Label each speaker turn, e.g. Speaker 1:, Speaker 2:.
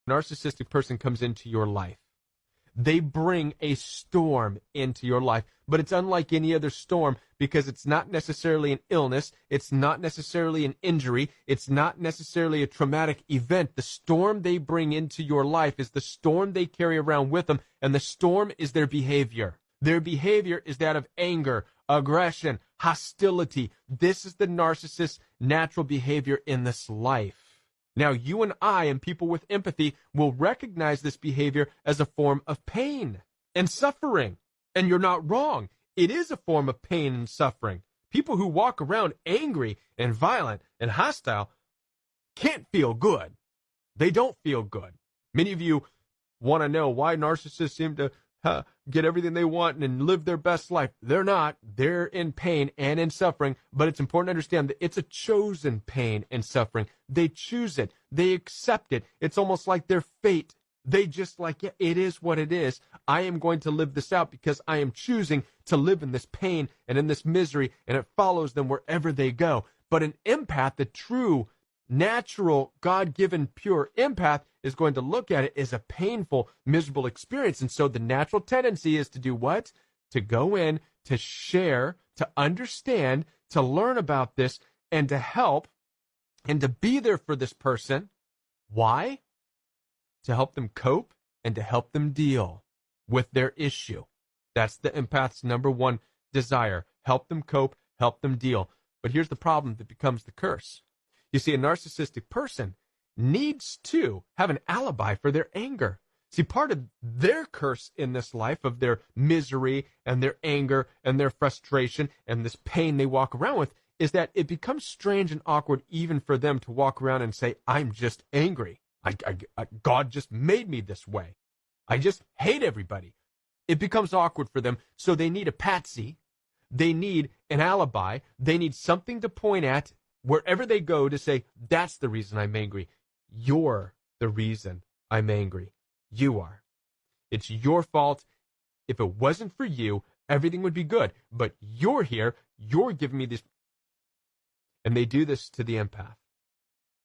Speaker 1: narcissistic person comes into your life, they bring a storm into your life, but it's unlike any other storm because it's not necessarily an illness, it's not necessarily an injury, it's not necessarily a traumatic event. The storm they bring into your life is the storm they carry around with them, and the storm is their behavior. Their behavior is that of anger, aggression, hostility. This is the narcissist's natural behavior in this life. Now, you and I and people with empathy will recognize this behavior as a form of pain and suffering. And you're not wrong. It is a form of pain and suffering. People who walk around angry and violent and hostile can't feel good. They don't feel good. Many of you want to know why narcissists seem to get everything they want and live their best life. They're not. They're in pain and in suffering, but it's important to understand that it's a chosen pain and suffering. They choose it. They accept it. It's almost like their fate. They just like, yeah, it is what it is. I am going to live this out because I am choosing to live in this pain and in this misery, and it follows them wherever they go. But an empath, the true, natural, God-given, pure empath, is going to look at it as a painful, miserable experience. And so the natural tendency is to do what? To go in, to share, to understand, to learn about this, and to help, and to be there for this person. Why? To help them cope and to help them deal with their issue. That's the empath's number one desire. Help them cope, help them deal. But here's the problem that becomes the curse. You see, a narcissistic person needs to have an alibi for their anger. See, part of their curse in this life, of their misery and their anger and their frustration and this pain they walk around with, is that it becomes strange and awkward even for them to walk around and say, I'm just angry. God just made me this way. I just hate everybody. It becomes awkward for them, so they need a patsy. They need an alibi. They need something to point at wherever they go to say, that's the reason I'm angry. You're the reason I'm angry. You are. It's your fault. If it wasn't for you, everything would be good. But you're here. You're giving me this. And they do this to the empath.